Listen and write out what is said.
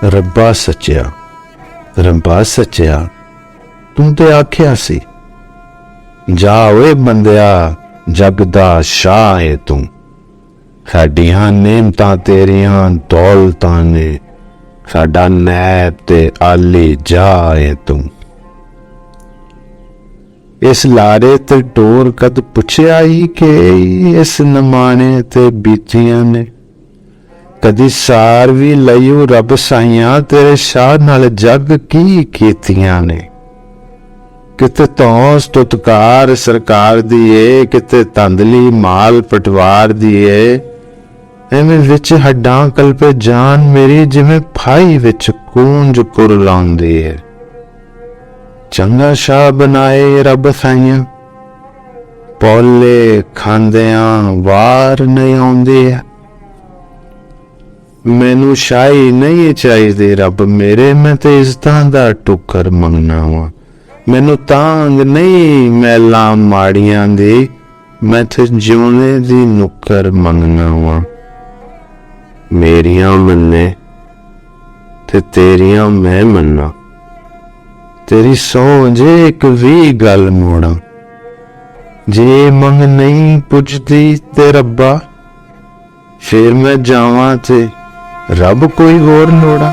रब्बा सच्चिया तू ते आख्या सी जा ओए बंदिया जग दा शाह है तू। साडियां नेमतां तेरियां दौलतां ने साडा नैब ते आली जा है तू। इस लारे ते डोर कद पुछया ही कि इस नमाने ते बीतियां ने कदी सार भी लईओ रब साइयां तेरे शाह नाल जग की कीतियां ने। किते तौस तुतकार सरकार दी ए किते तंदली माल पटवार दी ए। एवें विच हड्डां कलपे जान मेरी जिवें फाई विच कूंज पुर लाउंदी है। चंगा शाह बनाए रब साइयां पौले खांदियां वार नहीं आउंदी है। मैनू शाही नहीं चाहिदी रब मेरे मैं ते इज्जतां दा टुकर मंगना वा। मैनू तांग नहीं मैलां माड़ियां दी मैं ते जिउने दी नुकर मंगना वा। मेरियां मन्ने ते तेरियां मैं मन्ना तेरी सौ जे एक भी गल मोड़ा। जे मंग नहीं पुजदी ते रब्बा फिर मैं जावां ते रब कोई होर लोड़ा।